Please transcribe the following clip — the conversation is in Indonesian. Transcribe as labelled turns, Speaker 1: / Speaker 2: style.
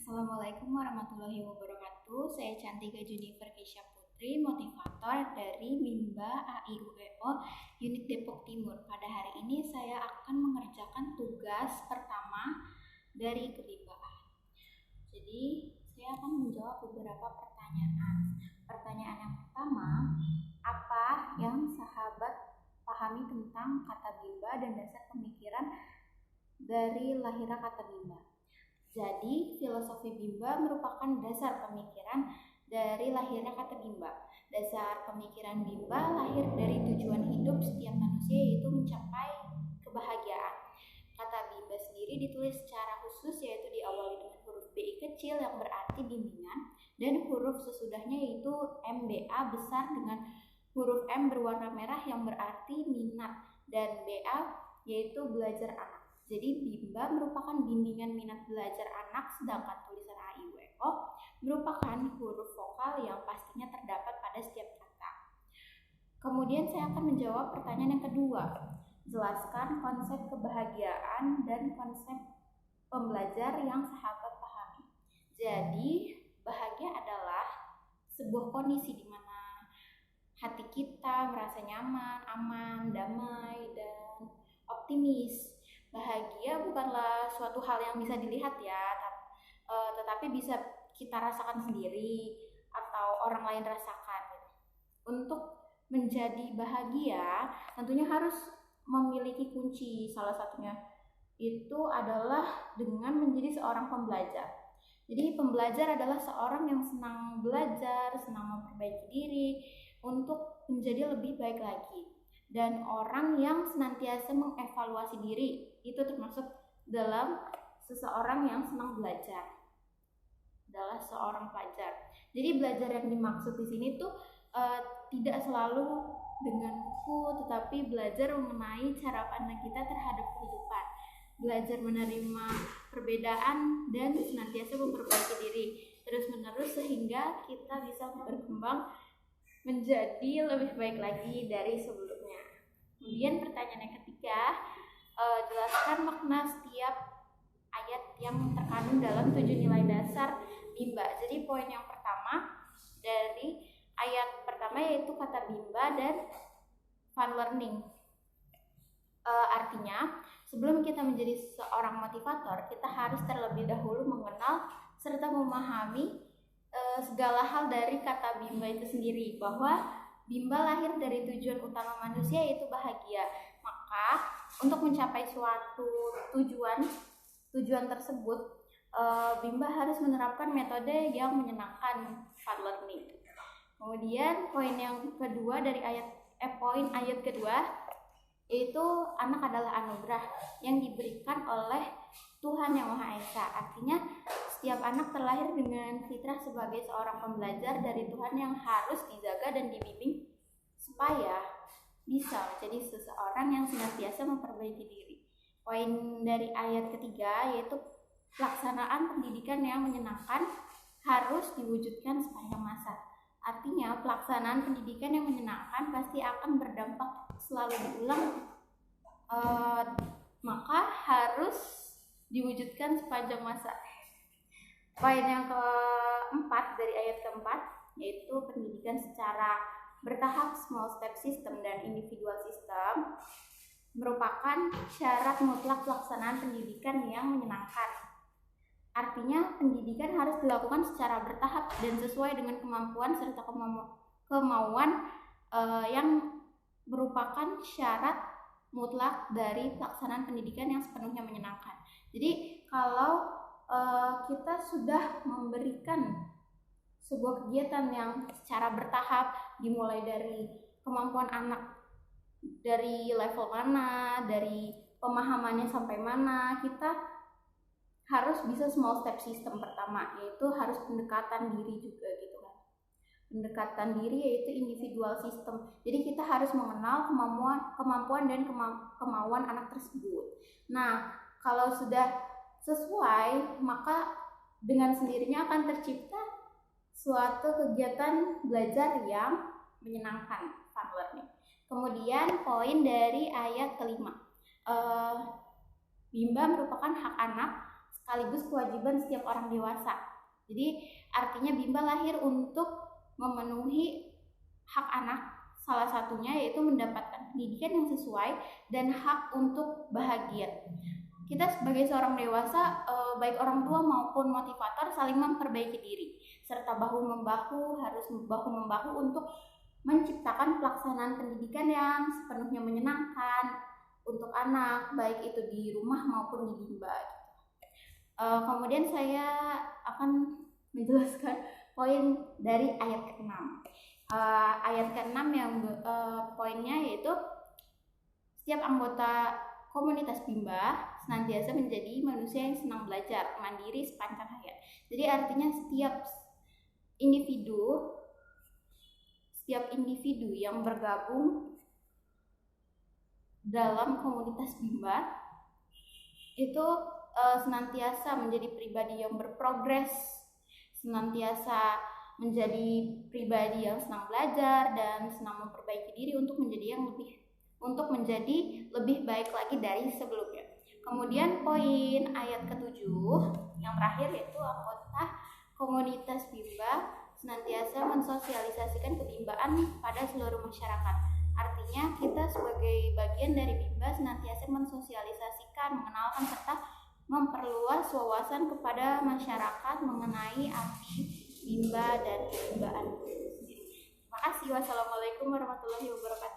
Speaker 1: Assalamualaikum warahmatullahi wabarakatuh. Saya Cantika Junifer Kesha Putri, motivator dari Bimba AIUEO Unit Depok Timur. Pada hari ini saya akan mengerjakan tugas pertama dari kebimbaan. Jadi, saya akan menjawab beberapa pertanyaan. Pertanyaan yang pertama, apa yang sahabat pahami tentang kata bimba dan dasar pemikiran dari lahirnya kata bimba? Jadi, filosofi bimba merupakan dasar pemikiran dari lahirnya kata bimba. Dasar pemikiran bimba lahir dari tujuan hidup setiap manusia, yaitu mencapai kebahagiaan. Kata bimba sendiri ditulis secara khusus, yaitu diawali dengan huruf BI kecil yang berarti bimbingan, dan huruf sesudahnya yaitu MBA besar dengan huruf M berwarna merah yang berarti minat, dan BA yaitu belajar anak. Jadi bimba merupakan bimbingan minat belajar anak, sedangkan tulisan AIUEO merupakan huruf vokal yang pastinya terdapat pada setiap kata. Kemudian saya akan menjawab pertanyaan yang kedua. Jelaskan konsep kebahagiaan dan konsep pembelajar yang sahabat pahami. Jadi bahagia adalah sebuah kondisi di mana hati kita merasa nyaman, aman, damai, dan optimis. Bahagia bukanlah suatu hal yang bisa dilihat ya, tetapi bisa kita rasakan sendiri atau orang lain rasakan. Untuk menjadi bahagia tentunya harus memiliki kunci. Salah satunya itu adalah dengan menjadi seorang pembelajar. Jadi pembelajar adalah seorang yang senang belajar, senang memperbaiki diri untuk menjadi lebih baik lagi. Dan orang yang senantiasa mengevaluasi diri, itu termasuk dalam seseorang yang senang belajar, adalah seorang pelajar. Jadi belajar yang dimaksud di sini tuh tidak selalu dengan buku, tetapi belajar mengenai cara pandang kita terhadap kehidupan, belajar menerima perbedaan dan senantiasa memperbaiki diri terus menerus sehingga kita bisa berkembang menjadi lebih baik lagi dari sebelumnya. Kemudian pertanyaan yang ketiga, jelaskan makna setiap ayat yang terkandung dalam 7 nilai dasar bimba. Jadi poin yang pertama dari ayat pertama yaitu kata bimba dan fun learning. Artinya, sebelum kita menjadi seorang motivator, kita harus terlebih dahulu mengenal serta memahami segala hal dari kata bimba itu sendiri, bahwa bimba lahir dari tujuan utama manusia yaitu bahagia. Maka untuk mencapai suatu tujuan tersebut, bimba harus menerapkan metode yang menyenangkan, fun learning. Kemudian poin yang kedua dari poin ayat kedua yaitu anak adalah anugerah yang diberikan oleh Tuhan Yang Maha Esa. Artinya setiap anak terlahir dengan fitrah sebagai seorang pembelajar dari Tuhan yang harus dijaga dan dibimbing supaya bisa menjadi seseorang yang senantiasa memperbaiki diri. Poin dari ayat ketiga yaitu pelaksanaan pendidikan yang menyenangkan harus diwujudkan sepanjang masa. Artinya pelaksanaan pendidikan yang menyenangkan pasti akan berdampak selalu berulang, maka harus diwujudkan sepanjang masa. Poin yang keempat dari ayat keempat yaitu pendidikan secara bertahap, small step system dan individual system merupakan syarat mutlak pelaksanaan pendidikan yang menyenangkan. Artinya pendidikan harus dilakukan secara bertahap dan sesuai dengan kemampuan serta kemauan yang merupakan syarat mutlak dari pelaksanaan pendidikan yang sepenuhnya menyenangkan. Jadi kalau kita sudah memberikan sebuah kegiatan yang secara bertahap, dimulai dari kemampuan anak dari level mana, dari pemahamannya sampai mana, kita harus bisa small step system pertama, yaitu harus pendekatan diri juga gitu kan. Pendekatan diri yaitu individual system. Jadi kita harus mengenal kemampuan dan kemauan anak tersebut. Nah, kalau sudah sesuai, maka dengan sendirinya akan tercipta suatu kegiatan belajar yang menyenangkan, fun learning. Kemudian poin dari ayat kelima, bimba merupakan hak anak sekaligus kewajiban setiap orang dewasa. Jadi artinya Bimba lahir untuk memenuhi hak anak, salah satunya yaitu mendapatkan pendidikan yang sesuai dan hak untuk bahagia. Kita sebagai seorang dewasa, baik orang tua maupun motivator, saling memperbaiki diri serta bahu-membahu, harus bahu-membahu untuk menciptakan pelaksanaan pendidikan yang sepenuhnya menyenangkan untuk anak, baik itu di rumah maupun di Bimba. Kemudian saya akan menjelaskan poin dari ayat ke-6. Ayat ke-6 yang poinnya yaitu setiap anggota komunitas Bimba senantiasa menjadi manusia yang senang belajar, mandiri sepanjang hayat. Jadi artinya setiap individu yang bergabung dalam komunitas Bimba itu senantiasa menjadi pribadi yang berprogres, senantiasa menjadi pribadi yang senang belajar dan senang memperbaiki diri untuk menjadi lebih baik lagi dari sebelumnya. Kemudian poin ayat ke-7 yang terakhir yaitu anggota komunitas Bimba senantiasa mensosialisasikan kebimbaan pada seluruh masyarakat. Artinya kita sebagai bagian dari Bimba senantiasa mensosialisasikan, mengenalkan serta memperluas wawasan kepada masyarakat mengenai arti Bimba dan Bimbaan. Terima kasih. Wassalamualaikum warahmatullahi wabarakatuh.